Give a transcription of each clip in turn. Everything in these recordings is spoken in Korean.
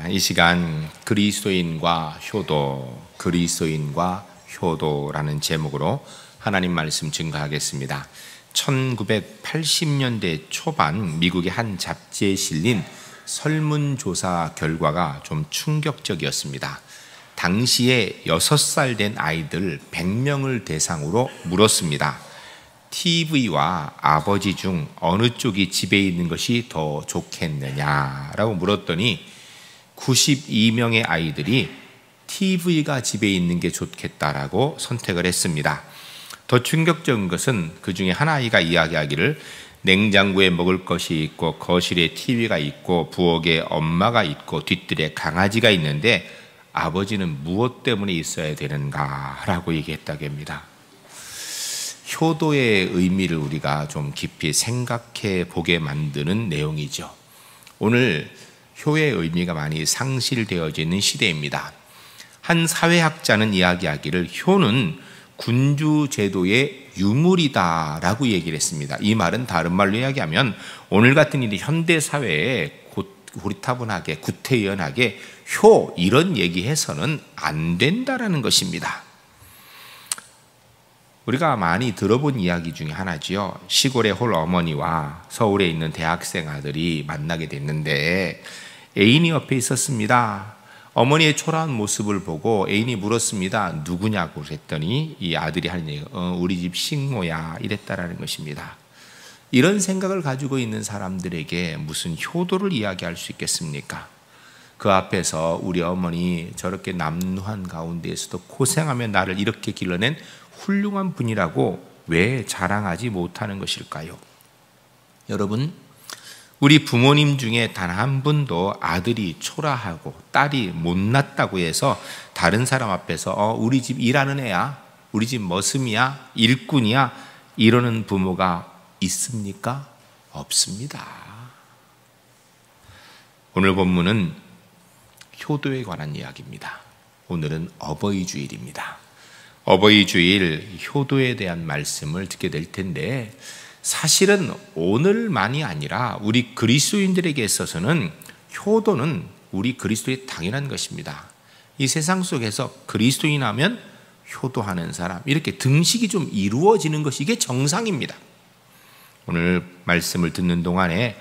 이 시간 그리스도인과 효도라는 제목으로 하나님 말씀 증거하겠습니다. 1980년대 초반 미국의 한 잡지에 실린 설문조사 결과가 좀 충격적이었습니다. 당시에 6살 된 아이들 100명을 대상으로 물었습니다. TV와 아버지 중 어느 쪽이 집에 있는 것이 더 좋겠느냐라고 물었더니 92명의 아이들이 TV가 집에 있는 게 좋겠다라고 선택을 했습니다. 더 충격적인 것은 그 중에 한 아이가 이야기하기를 냉장고에 먹을 것이 있고 거실에 TV가 있고 부엌에 엄마가 있고 뒤뜰에 강아지가 있는데 아버지는 무엇 때문에 있어야 되는가 라고 얘기했다고 합니다. 효도의 의미를 우리가 좀 깊이 생각해 보게 만드는 내용이죠. 오늘 효의 의미가 많이 상실되어져 있는 시대입니다. 한 사회학자는 이야기하기를 효는 군주제도의 유물이다라고 얘기를 했습니다. 이 말은 다른 말로 이야기하면 오늘 같은 일이 현대사회에 고리타분하게 구태연하게 효 이런 얘기해서는 안 된다라는 것입니다. 우리가 많이 들어본 이야기 중에 하나지요. 시골의 홀어머니와 서울에 있는 대학생 아들이 만나게 됐는데 애인이 옆에 있었습니다. 어머니의 초라한 모습을 보고 애인이 물었습니다. 누구냐고 그랬더니 이 아들이 하는 얘기가 우리 집 식모야 이랬다라는 것입니다. 이런 생각을 가지고 있는 사람들에게 무슨 효도를 이야기할 수 있겠습니까? 그 앞에서 우리 어머니 저렇게 남루한 가운데에서도 고생하며 나를 이렇게 길러낸 훌륭한 분이라고 왜 자랑하지 못하는 것일까요? 여러분, 우리 부모님 중에 단 한 분도 아들이 초라하고 딸이 못났다고 해서 다른 사람 앞에서 우리 집 일하는 애야, 우리 집 머슴이야, 일꾼이야 이러는 부모가 있습니까? 없습니다. 오늘 본문은 효도에 관한 이야기입니다. 오늘은 어버이 주일입니다. 어버이 주일 효도에 대한 말씀을 듣게 될 텐데 사실은 오늘만이 아니라 우리 그리스도인들에게 있어서는 효도는 우리 그리스도의 당연한 것입니다. 이 세상 속에서 그리스도인 하면 효도하는 사람 이렇게 등식이 좀 이루어지는 것이 이게 정상입니다. 오늘 말씀을 듣는 동안에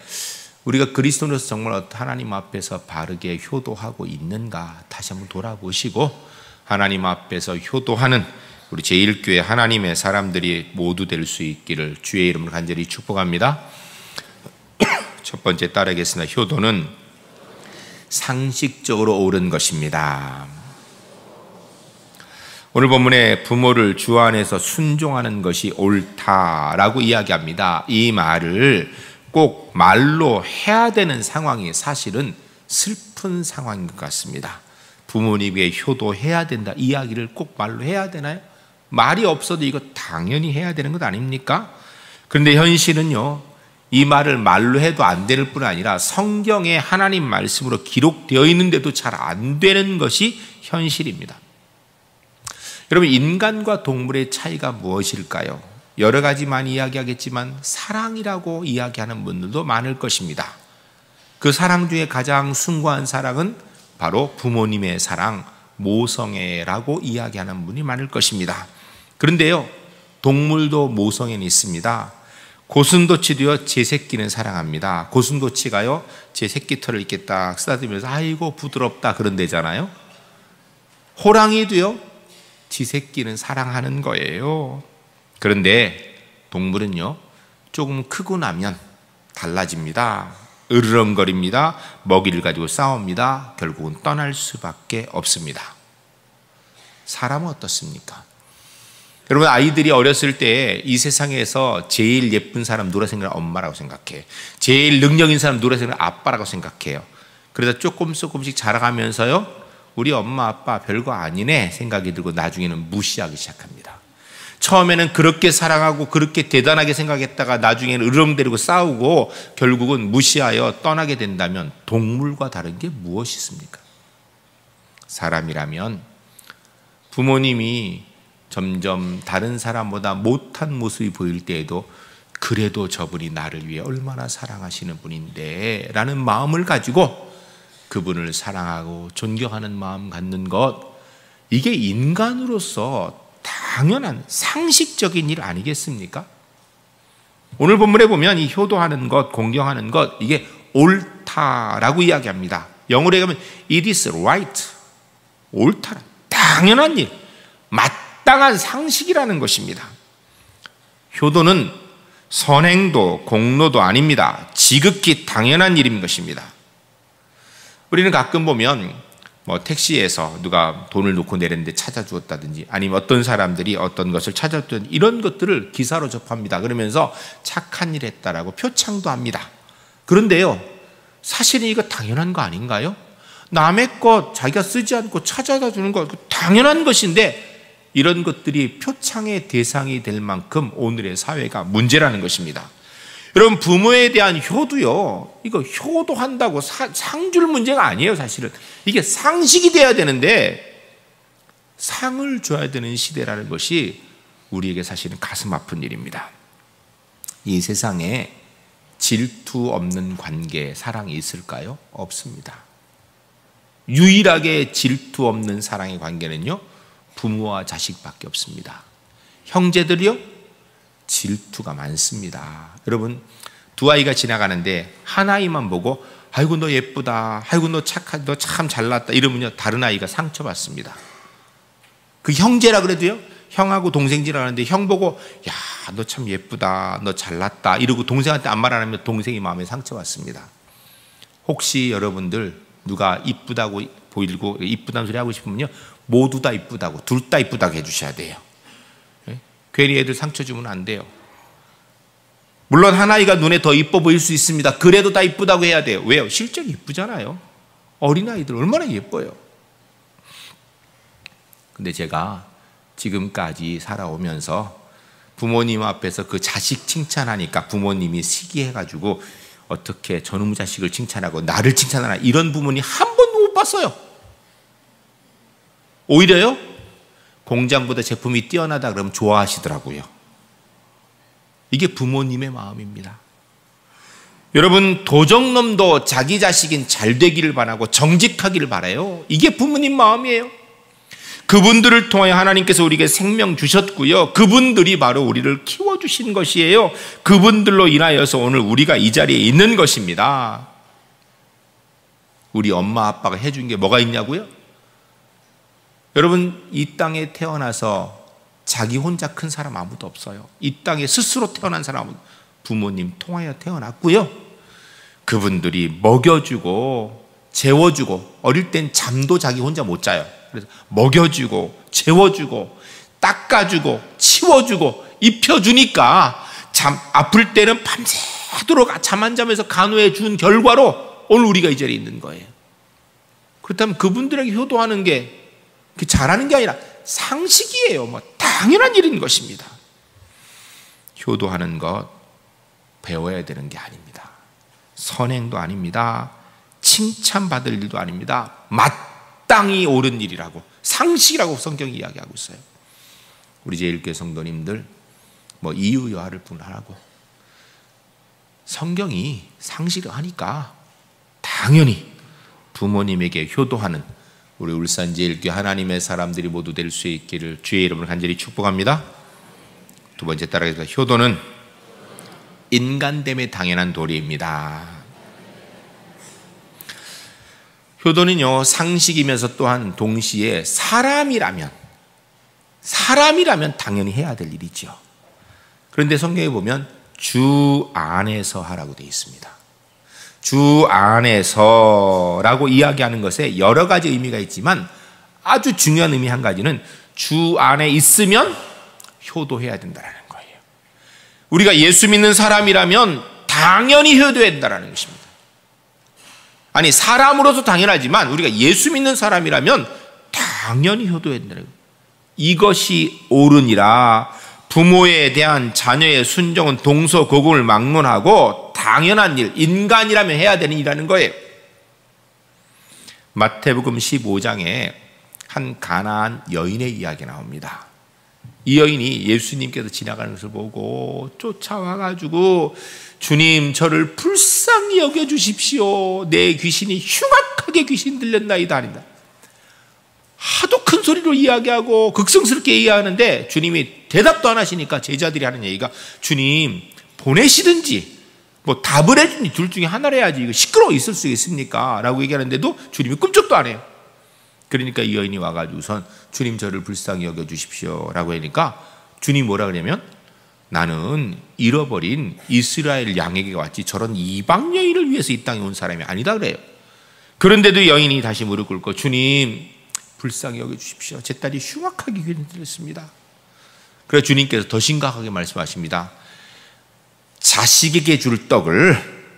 우리가 그리스도로서 정말 하나님 앞에서 바르게 효도하고 있는가 다시 한번 돌아보시고 하나님 앞에서 효도하는 우리 제1교회 하나님의 사람들이 모두 될 수 있기를 주의 이름으로 간절히 축복합니다. 첫 번째 따르겠습니다. 효도는 상식적으로 옳은 것입니다. 오늘 본문에 부모를 주 안에서 순종하는 것이 옳다라고 이야기합니다. 이 말을 꼭 말로 해야 되는 상황이 사실은 슬픈 상황인 것 같습니다. 부모님에게 효도해야 된다 이야기를 꼭 말로 해야 되나요? 말이 없어도 이거 당연히 해야 되는 것 아닙니까? 그런데 현실은요, 이 말을 말로 해도 안 될 뿐 아니라 성경에 하나님 말씀으로 기록되어 있는데도 잘 안 되는 것이 현실입니다. 여러분, 인간과 동물의 차이가 무엇일까요? 여러 가지만 이야기하겠지만 사랑이라고 이야기하는 분들도 많을 것입니다. 그 사랑 중에 가장 숭고한 사랑은 바로 부모님의 사랑, 모성애라고 이야기하는 분이 많을 것입니다. 그런데요, 동물도 모성애는 있습니다. 고슴도치도요, 제 새끼는 사랑합니다. 고슴도치가요, 제 새끼 털을 이렇게 딱 쓰다듬으면서 아이고 부드럽다 그런대잖아요. 호랑이도요, 지 새끼는 사랑하는 거예요. 그런데 동물은요, 조금 크고 나면 달라집니다. 으르렁거립니다. 먹이를 가지고 싸웁니다. 결국은 떠날 수밖에 없습니다. 사람은 어떻습니까? 여러분, 아이들이 어렸을 때 이 세상에서 제일 예쁜 사람 누가 생각하면 엄마라고 생각해. 제일 능력인 사람 누가 생각하면 아빠라고 생각해요. 그러다 조금씩 자라가면서요, 우리 엄마 아빠 별거 아니네 생각이 들고 나중에는 무시하기 시작합니다. 처음에는 그렇게 사랑하고 그렇게 대단하게 생각했다가 나중에는 으르렁대고 싸우고 결국은 무시하여 떠나게 된다면 동물과 다른 게 무엇이 있습니까? 사람이라면 부모님이 점점 다른 사람보다 못한 모습이 보일 때에도 그래도 저분이 나를 위해 얼마나 사랑하시는 분인데 라는 마음을 가지고 그분을 사랑하고 존경하는 마음 갖는 것, 이게 인간으로서 당연한 상식적인 일 아니겠습니까? 오늘 본문에 보면 이 효도하는 것, 공경하는 것, 이게 옳다라고 이야기합니다. 영어로 얘기하면 it is right, 옳다, 당연한 일, 마땅한 상식이라는 것입니다. 효도는 선행도 공로도 아닙니다. 지극히 당연한 일인 것입니다. 우리는 가끔 보면 택시에서 누가 돈을 놓고 내렸는데 찾아주었다든지, 아니면 어떤 사람들이 어떤 것을 찾아줬다든지, 이런 것들을 기사로 접합니다. 그러면서 착한 일 했다라고 표창도 합니다. 그런데요, 사실은 이거 당연한 거 아닌가요? 남의 것 자기가 쓰지 않고 찾아다 주는 거 당연한 것인데, 이런 것들이 표창의 대상이 될 만큼 오늘의 사회가 문제라는 것입니다. 여러분, 부모에 대한 효도요, 이거 효도한다고 상 줄 문제가 아니에요. 사실은 이게 상식이 돼야 되는데 상을 줘야 되는 시대라는 것이 우리에게 사실은 가슴 아픈 일입니다. 이 세상에 질투 없는 관계, 사랑이 있을까요? 없습니다. 유일하게 질투 없는 사랑의 관계는요, 부모와 자식밖에 없습니다. 형제들이요, 질투가 많습니다. 여러분, 두 아이가 지나가는데 한 아이만 보고 아이고 너 예쁘다, 아이고 너 착하다, 너 참 잘났다 이러면요, 다른 아이가 상처받습니다. 그 형제라 그래도요, 형하고 동생 지나가는데 형 보고 야 너 참 예쁘다, 너 잘났다 이러고 동생한테 아무 말 안 하면 동생이 마음에 상처받습니다. 혹시 여러분들 누가 이쁘다고 보이고 이쁘다는 소리 하고 싶으면요, 모두 다 이쁘다고, 둘 다 이쁘다고 해주셔야 돼요. 괜히 애들 상처 주면 안 돼요. 물론 한 아이가 눈에 더 이뻐 보일 수 있습니다. 그래도 다 이쁘다고 해야 돼요. 왜요? 실제로 이쁘잖아요. 어린아이들 얼마나 예뻐요. 근데 제가 지금까지 살아오면서 부모님 앞에서 그 자식 칭찬하니까 부모님이 시기해가지고 어떻게 저놈 자식을 칭찬하고 나를 칭찬하나, 이런 부모님 한 번도 못 봤어요. 오히려요, 공장보다 제품이 뛰어나다 그러면 좋아하시더라고요. 이게 부모님의 마음입니다. 여러분, 도적놈도 자기 자식인 잘 되기를 바라고 정직하기를 바라요. 이게 부모님 마음이에요. 그분들을 통하여 하나님께서 우리에게 생명 주셨고요, 그분들이 바로 우리를 키워주신 것이에요. 그분들로 인하여서 오늘 우리가 이 자리에 있는 것입니다. 우리 엄마 아빠가 해준 게 뭐가 있냐고요? 여러분, 이 땅에 태어나서 자기 혼자 큰 사람 아무도 없어요. 이 땅에 스스로 태어난 사람은 부모님 통하여 태어났고요, 그분들이 먹여주고 재워주고, 어릴 땐 잠도 자기 혼자 못 자요. 그래서 먹여주고 재워주고 닦아주고 치워주고 입혀주니까 아플 때는 밤새도록 잠 안 자면서 간호해 준 결과로 오늘 우리가 이 자리에 있는 거예요. 그렇다면 그분들에게 효도하는 게 잘하는 게 아니라 상식이에요. 당연한 일인 것입니다. 효도하는 것 배워야 되는 게 아닙니다. 선행도 아닙니다. 칭찬받을 일도 아닙니다. 마땅히 옳은 일이라고, 상식이라고 성경이 이야기하고 있어요. 우리 제1교회 성도님들 이유여하를 분하고, 성경이 상식을 하니까 당연히 부모님에게 효도하는 우리 울산 제1교회 하나님의 사람들이 모두 될 수 있기를 주의 이름으로 간절히 축복합니다. 두 번째 따라가겠습니다. 효도는 인간됨의 당연한 도리입니다. 효도는요, 상식이면서 또한 동시에 사람이라면 당연히 해야 될 일이죠. 그런데 성경에 보면 주 안에서 하라고 되어 있습니다. 주 안에서라고 이야기하는 것에 여러 가지 의미가 있지만 아주 중요한 의미 한 가지는 주 안에 있으면 효도해야 된다는 거예요. 우리가 예수 믿는 사람이라면 당연히 효도해야 된다는 것입니다. 아니, 사람으로서 당연하지만 우리가 예수 믿는 사람이라면 당연히 효도해야 된다는 거예요. 이것이 옳으니라. 부모에 대한 자녀의 순종은 동서고금을 막론하고 당연한 일, 인간이라면 해야 되는 일이라는 거예요. 마태복음 15장에 한 가나안 여인의 이야기 나옵니다. 이 여인이 예수님께서 지나가는 것을 보고 쫓아와가지고 주님, 저를 불쌍히 여겨주십시오. 내 귀신이 흉악하게 귀신 들렸나이다 아니다. 하도 큰 소리로 이야기하고 극성스럽게 이야기하는데 주님이 대답도 안 하시니까 제자들이 하는 얘기가, 주님 보내시든지 뭐 답을 해주니 둘 중에 하나를 해야지, 이거 시끄러워 있을 수 있습니까? 라고 얘기하는데도 주님이 꿈쩍도 안 해요. 그러니까 이 여인이 와가지고선 주님, 저를 불쌍히 여겨주십시오 라고 하니까 주님이 뭐라 그러냐면, 나는 잃어버린 이스라엘 양에게 왔지 저런 이방 여인을 위해서 이 땅에 온 사람이 아니다 그래요. 그런데도 여인이 다시 무릎 꿇고, 주님 불쌍히 여겨주십시오. 제 딸이 흉악하게 귀신 들렸습니다. 그래서 주님께서 더 심각하게 말씀하십니다. 자식에게 줄 떡을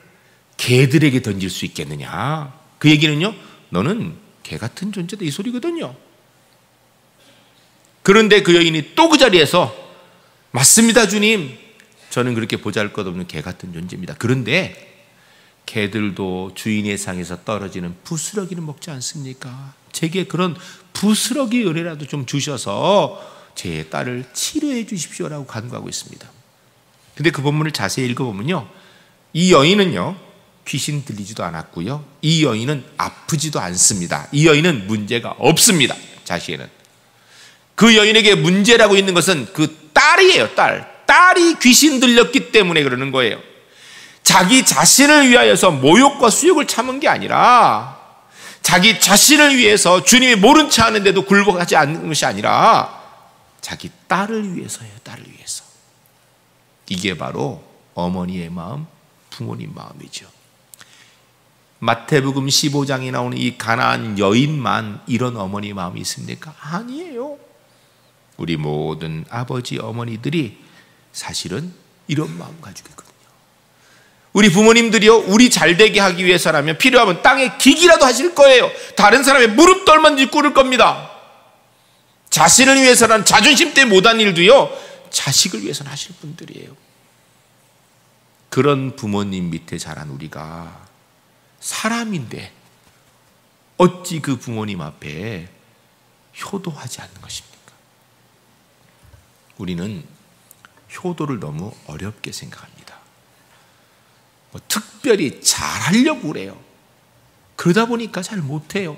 개들에게 던질 수 있겠느냐. 그 얘기는요, 너는 개 같은 존재다 이 소리거든요. 그런데 그 여인이 또 그 자리에서, 맞습니다 주님, 저는 그렇게 보잘것없는 개 같은 존재입니다. 그런데 개들도 주인의 상에서 떨어지는 부스러기를 먹지 않습니까? 제게 그런 부스러기 은혜라도 좀 주셔서 제 딸을 치료해 주십시오라고 간구하고 있습니다. 근데 그 본문을 자세히 읽어보면요, 이 여인은요 귀신 들리지도 않았고요, 이 여인은 아프지도 않습니다. 이 여인은 문제가 없습니다. 자신에는. 그 여인에게 문제라고 있는 것은 그 딸이에요. 딸이 귀신 들렸기 때문에 그러는 거예요. 자기 자신을 위하여서 모욕과 수욕을 참은 게 아니라, 자기 자신을 위해서 주님이 모른 체 하는데도 굴복하지 않는 것이 아니라 자기 딸을 위해서예요. 딸을 위해서. 이게 바로 어머니의 마음, 부모님 마음이죠. 마태복음 15장에 나오는 이 가나안 여인만 이런 어머니 마음이 있습니까? 아니에요. 우리 모든 아버지 어머니들이 사실은 이런 마음 가지고 있거든요. 우리 부모님들이요, 우리 잘되게 하기 위해서라면 필요하면 땅에 기기라도 하실 거예요. 다른 사람의 무릎도 얼마든지 꿇을 겁니다. 자신을 위해서는 자존심 때문에 못한 일도요, 자식을 위해서는 하실 분들이에요. 그런 부모님 밑에 자란 우리가 사람인데 어찌 그 부모님 앞에 효도하지 않는 것입니까? 우리는 효도를 너무 어렵게 생각합니다. 뭐 특별히 잘하려고 그래요. 그러다 보니까 잘 못해요.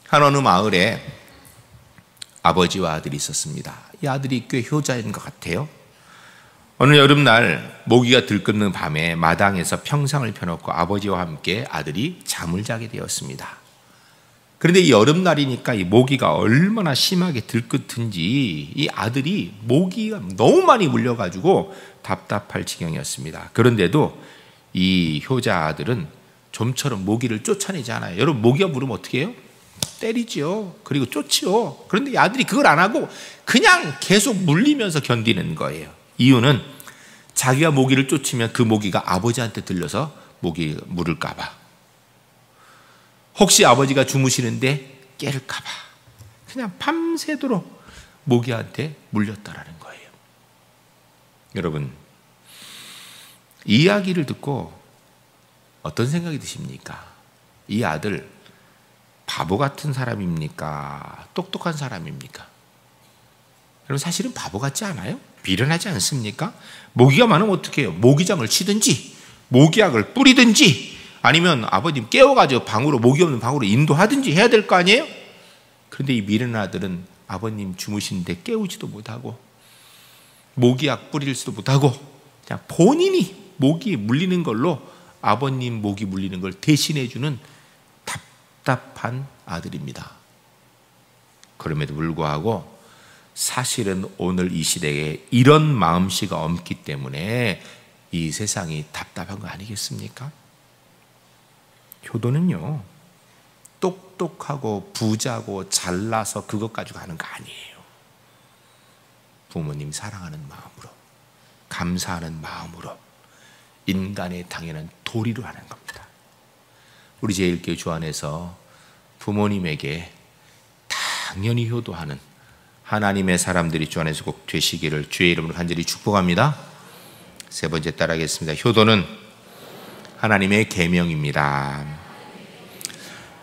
한 어느 마을에 아버지와 아들이 있었습니다. 이 아들이 꽤 효자인 것 같아요. 어느 여름날 모기가 들끓는 밤에 마당에서 평상을 펴놓고 아버지와 함께 아들이 잠을 자게 되었습니다. 그런데 이 여름날이니까 이 모기가 얼마나 심하게 들끓든지 이 아들이 모기가 너무 많이 물려가지고 답답할 지경이었습니다. 그런데도 이 효자 아들은 좀처럼 모기를 쫓아내지 않아요. 여러분, 모기가 물으면 어떻게 해요? 때리죠. 그리고 쫓지요. 그런데 이 아들이 그걸 안 하고 그냥 계속 물리면서 견디는 거예요. 이유는 자기가 모기를 쫓으면 그 모기가 아버지한테 들려서 모기 물을까 봐, 혹시 아버지가 주무시는데 깨를까 봐 그냥 밤새도록 모기한테 물렸다라는 거예요. 여러분, 이 이야기를 듣고 어떤 생각이 드십니까? 이 아들 바보 같은 사람입니까? 똑똑한 사람입니까? 여러분, 사실은 바보 같지 않아요? 미련하지 않습니까? 모기가 많으면 어떻게 해요? 모기장을 치든지 모기약을 뿌리든지 아니면 아버님 깨워가지고 방으로, 모기 없는 방으로 인도하든지 해야 될 거 아니에요? 그런데 이 미련한 아들은 아버님 주무시는데 깨우지도 못하고 모기약 뿌릴 수도 못하고 그냥 본인이 모기 물리는 걸로 아버님 모기 물리는 걸 대신해주는 답답한 아들입니다. 그럼에도 불구하고 사실은 오늘 이 시대에 이런 마음씨가 없기 때문에 이 세상이 답답한 거 아니겠습니까? 효도는요, 똑똑하고 부자고 잘나서 그것 가지고 하는 거 아니에요. 부모님 사랑하는 마음으로, 감사하는 마음으로, 인간의 당연한 도리로 하는 겁니다. 우리 제1교회 주 안에서 부모님에게 당연히 효도하는 하나님의 사람들이 주 안에서 꼭 되시기를 주의 이름으로 간절히 축복합니다. 세 번째 따라하겠습니다. 효도는 하나님의 계명입니다.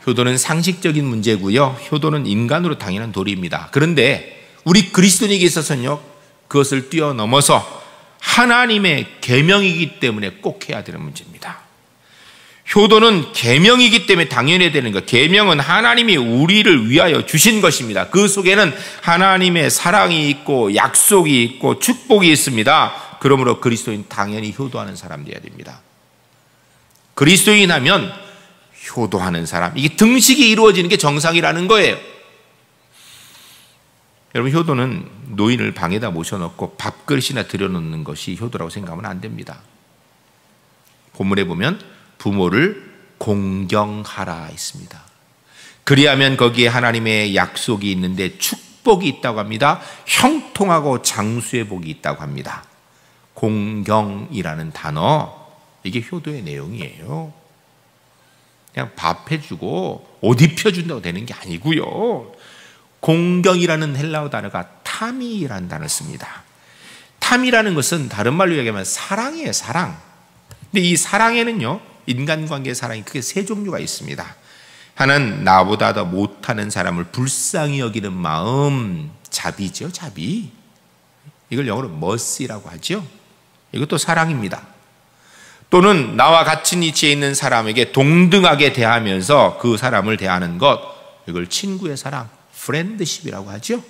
효도는 상식적인 문제고요, 효도는 인간으로 당연한 도리입니다. 그런데 우리 그리스도인에게 있어서는요, 그것을 뛰어넘어서 하나님의 계명이기 때문에 꼭 해야 되는 문제입니다. 효도는 계명이기 때문에 당연히 해야 되는 것. 계명은 하나님이 우리를 위하여 주신 것입니다. 그 속에는 하나님의 사랑이 있고 약속이 있고 축복이 있습니다. 그러므로 그리스도인 당연히 효도하는 사람 되어야 됩니다. 그리스도인 하면 효도하는 사람, 이게 등식이 이루어지는 게 정상이라는 거예요. 여러분, 효도는 노인을 방에다 모셔놓고 밥그릇이나 들여놓는 것이 효도라고 생각하면 안 됩니다. 본문에 보면 부모를 공경하라 있습니다. 그리하면 거기에 하나님의 약속이 있는데 축복이 있다고 합니다. 형통하고 장수의 복이 있다고 합니다. 공경이라는 단어, 이게 효도의 내용이에요. 그냥 밥 해주고 옷 입혀준다고 되는 게 아니고요. 공경이라는 헬라어 단어가 타미라는 단어를 씁니다. 타미라는 것은 다른 말로 얘기하면 사랑이에요, 사랑. 근데 이 사랑에는요, 인간관계의 사랑이 크게 세 종류가 있습니다. 하나는 나보다 더 못하는 사람을 불쌍히 여기는 마음, 자비죠, 자비. 이걸 영어로 mercy라고 하죠. 이것도 사랑입니다. 또는 나와 같은 위치에 있는 사람에게 동등하게 대하면서 그 사람을 대하는 것, 이걸 친구의 사랑, 프렌드십이라고 하죠.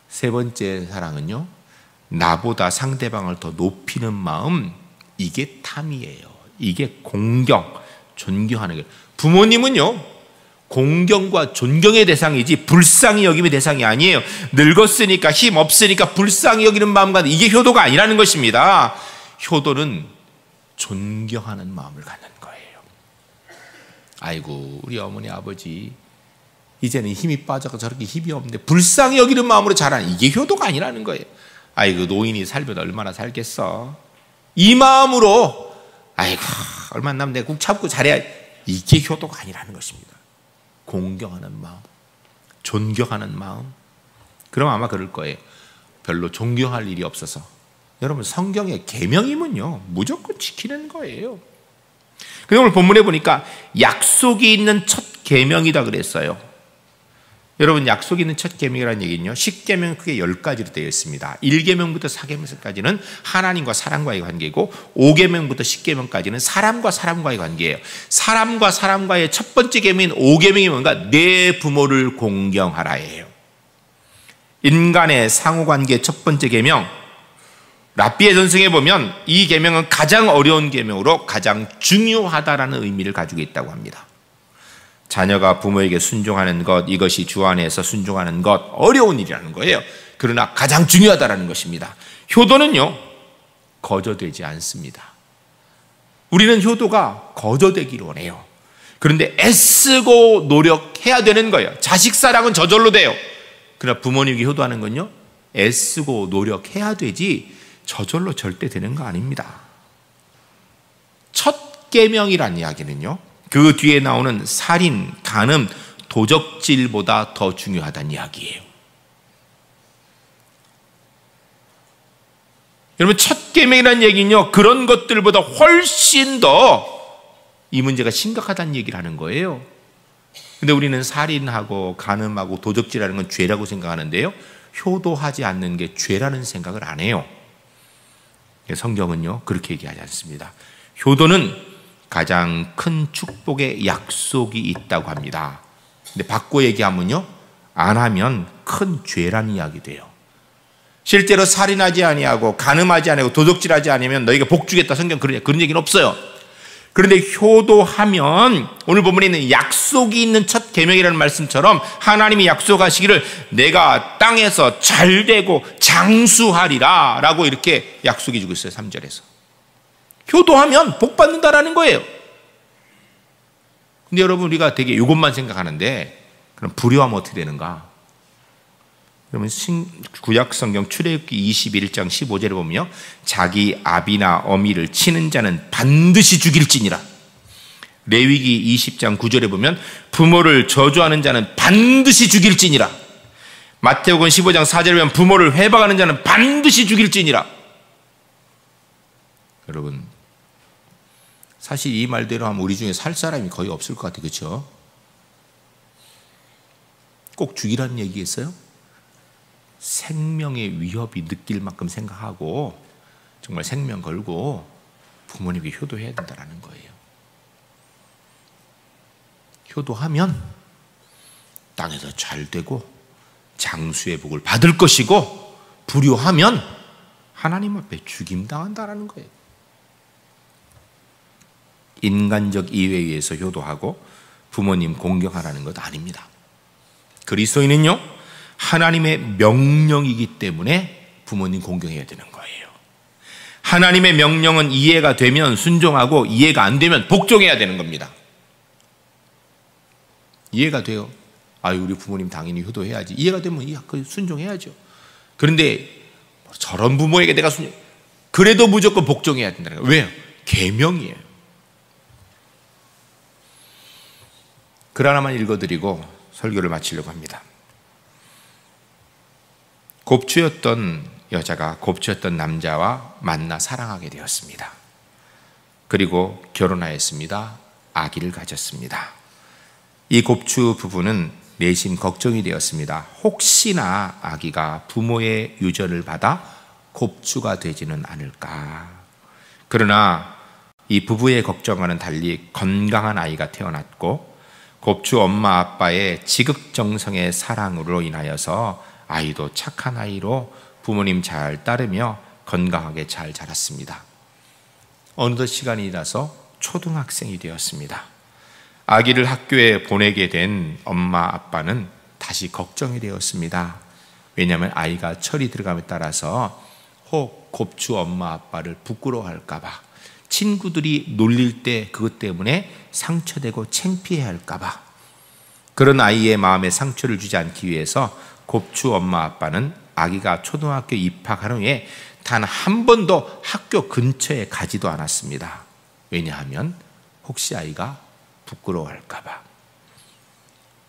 세 번째 사랑은요, 나보다 상대방을 더 높이는 마음, 이게 탐이에요. 이게 공경, 존경하는 거예요. 부모님은요, 공경과 존경의 대상이지 불쌍히 여김의 대상이 아니에요. 늙었으니까 힘 없으니까 불쌍히 여기는 마음과, 이게 효도가 아니라는 것입니다. 효도는 존경하는 마음을 갖는 거예요. 아이고, 우리 어머니 아버지 이제는 힘이 빠져서 저렇게 힘이 없는데 불쌍히 여기는 마음으로 자라는, 이게 효도가 아니라는 거예요. 아이고, 노인이 살면 얼마나 살겠어. 이 마음으로 아이고 얼마 안 남는데 국 참고 잘해야, 이게 효도가 아니라는 것입니다. 공경하는 마음, 존경하는 마음. 그럼 아마 그럴 거예요. 별로 존경할 일이 없어서. 여러분, 성경의 계명이면요 무조건 지키는 거예요. 그래서 오늘 본문에 보니까 약속이 있는 첫 계명이다 그랬어요. 여러분, 약속이 있는 첫 계명이라는 얘기는요, 10계명 크게 10가지로 되어 있습니다. 1계명부터 4계명까지는 하나님과 사람과의 관계고, 5계명부터 10계명까지는 사람과 사람과의 관계예요. 사람과 사람과의 첫 번째 계명인 5계명이 뭔가? 내 부모를 공경하라예요. 인간의 상호관계 첫 번째 계명, 랍비의 전승에 보면 이 계명은 가장 어려운 계명으로 가장 중요하다라는 의미를 가지고 있다고 합니다. 자녀가 부모에게 순종하는 것, 이것이 주 안에서 순종하는 것, 어려운 일이라는 거예요. 그러나 가장 중요하다라는 것입니다. 효도는요, 거저되지 않습니다. 우리는 효도가 거저되기를 원해요. 그런데 애쓰고 노력해야 되는 거예요. 자식 사랑은 저절로 돼요. 그러나 부모님에게 효도하는 건요, 애쓰고 노력해야 되지 저절로 절대 되는 거 아닙니다. 첫 계명이란 이야기는요, 그 뒤에 나오는 살인, 간음, 도적질보다 더 중요하다는 이야기예요. 여러분, 첫 계명이라는 얘기는요, 그런 것들보다 훨씬 더 이 문제가 심각하다는 얘기를 하는 거예요. 근데 우리는 살인하고 간음하고 도적질하는 건 죄라고 생각하는데요, 효도하지 않는 게 죄라는 생각을 안 해요. 성경은요, 그렇게 얘기하지 않습니다. 효도는 가장 큰 축복의 약속이 있다고 합니다. 근데 바꿔 얘기하면요, 안 하면 큰 죄라는 이야기 돼요. 실제로 살인하지 아니하고 간음하지 아니하고 도둑질하지 않으면 너희가 복 주겠다, 성경 그런 얘기는 없어요. 그런데 효도하면 오늘 본문에 있는 약속이 있는 첫 계명이라는 말씀처럼 하나님이 약속하시기를 내가 땅에서 잘되고 장수하리라 라고 이렇게 약속해 주고 있어요. 3절에서 효도하면 복 받는다라는 거예요. 근데 여러분, 우리가 되게 이것만 생각하는데 그럼 불효하면 어떻게 되는가? 그러면 구약성경 출애굽기 21장 15절에 보면요, 자기 아비나 어미를 치는 자는 반드시 죽일지니라. 레위기 20장 9절에 보면 부모를 저주하는 자는 반드시 죽일지니라. 마태복음 15장 4절에 보면 부모를 회박하는 자는 반드시 죽일지니라. 여러분, 사실 이 말대로 하면 우리 중에 살 사람이 거의 없을 것 같아요. 그렇죠? 꼭 죽이라는 얘기겠어요? 생명의 위협이 느낄 만큼 생각하고 정말 생명 걸고 부모님께 효도해야 된다는 거예요. 효도하면 땅에서 잘 되고 장수의 복을 받을 것이고, 불효하면 하나님 앞에 죽임당한다는 거예요. 인간적 이해에 의해서 효도하고 부모님 공경하라는 것 아닙니다. 그리스도인은요, 하나님의 명령이기 때문에 부모님 공경해야 되는 거예요. 하나님의 명령은 이해가 되면 순종하고, 이해가 안 되면 복종해야 되는 겁니다. 이해가 돼요. 아유, 우리 부모님 당연히 효도해야지. 이해가 되면 순종해야죠. 그런데 저런 부모에게 내가 그래도 무조건 복종해야 된다는 거예요. 왜요? 계명이에요. 글 하나만 읽어드리고 설교를 마치려고 합니다. 곱추였던 여자가 곱추였던 남자와 만나 사랑하게 되었습니다. 그리고 결혼하였습니다. 아기를 가졌습니다. 이 곱추 부부는 내심 걱정이 되었습니다. 혹시나 아기가 부모의 유전을 받아 곱추가 되지는 않을까. 그러나 이 부부의 걱정과는 달리 건강한 아이가 태어났고, 곱추 엄마 아빠의 지극정성의 사랑으로 인하여서 아이도 착한 아이로 부모님 잘 따르며 건강하게 잘 자랐습니다. 어느덧 시간이 지나서 초등학생이 되었습니다. 아기를 학교에 보내게 된 엄마 아빠는 다시 걱정이 되었습니다. 왜냐하면 아이가 철이 들어감에 따라서 혹 곱추 엄마 아빠를 부끄러워할까 봐, 친구들이 놀릴 때 그것 때문에 상처되고 창피해할까 봐, 그런 아이의 마음에 상처를 주지 않기 위해서 곱추 엄마 아빠는 아기가 초등학교 입학한 후에 단 한 번도 학교 근처에 가지도 않았습니다. 왜냐하면 혹시 아이가 부끄러워할까 봐.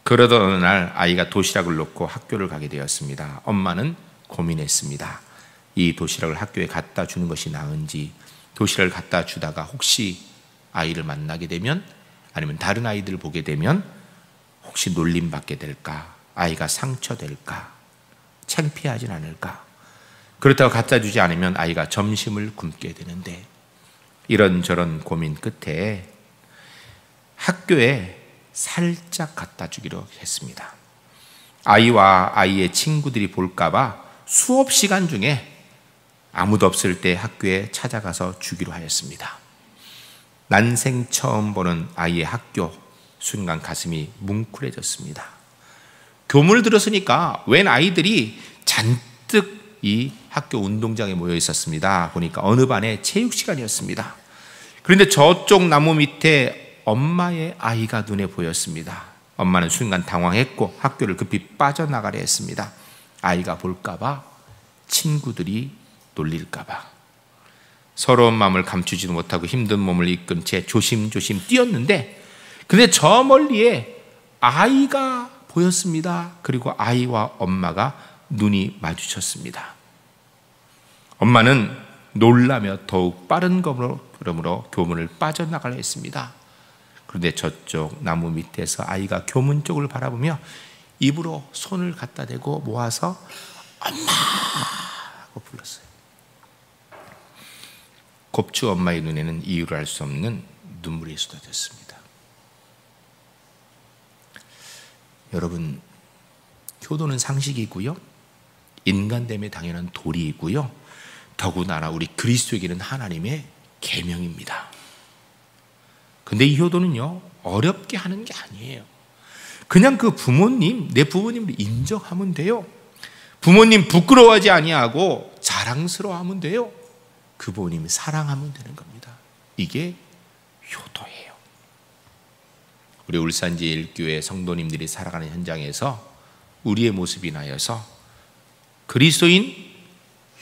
그러던 어느 날 아이가 도시락을 놓고 학교를 가게 되었습니다. 엄마는 고민했습니다. 이 도시락을 학교에 갖다 주는 것이 나은지, 도시락을 갖다 주다가 혹시 아이를 만나게 되면, 아니면 다른 아이들을 보게 되면 혹시 놀림받게 될까, 아이가 상처될까, 창피하진 않을까. 그렇다고 갖다 주지 않으면 아이가 점심을 굶게 되는데, 이런저런 고민 끝에 학교에 살짝 갖다 주기로 했습니다. 아이와 아이의 친구들이 볼까 봐 수업 시간 중에 아무도 없을 때 학교에 찾아가서 주기로 하였습니다. 난생 처음 보는 아이의 학교, 순간 가슴이 뭉클해졌습니다. 교문을 들었으니까 웬 아이들이 잔뜩 이 학교 운동장에 모여 있었습니다. 보니까 어느 반에 체육 시간이었습니다. 그런데 저쪽 나무 밑에 엄마의 아이가 눈에 보였습니다. 엄마는 순간 당황했고 학교를 급히 빠져나가려 했습니다. 아이가 볼까봐, 친구들이 놀릴까봐. 서러운 마음을 감추지도 못하고 힘든 몸을 이끈 채 조심조심 뛰었는데, 근데 저 멀리에 아이가 보였습니다. 그리고 아이와 엄마가 눈이 마주쳤습니다. 엄마는 놀라며 더욱 빠른 걸음으로 교문을 빠져나가려 했습니다. 그런데 저쪽 나무 밑에서 아이가 교문 쪽을 바라보며 입으로 손을 갖다 대고 모아서 엄마 하고 불렀어요. 곱추 엄마의 눈에는 이유를 알 수 없는 눈물이 쏟아졌습니다. 여러분, 효도는 상식이고요, 인간됨에 당연한 도리이고요, 더구나 우리 그리스도에게는 하나님의 계명입니다. 근데 이 효도는요, 어렵게 하는 게 아니에요. 그냥 그 부모님, 내 부모님을 인정하면 돼요. 부모님 부끄러워하지 아니하고 자랑스러워하면 돼요. 그 부모님을 사랑하면 되는 겁니다. 이게 효도예요. 우리 울산 제1교회 성도님들이 살아가는 현장에서 우리의 모습이 나여서 그리스도인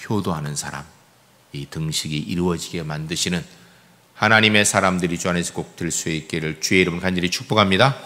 효도하는 사람, 이 등식이 이루어지게 만드시는 하나님의 사람들이 주 안에서 꼭 될 수 있기를 주의 이름으로 간절히 축복합니다.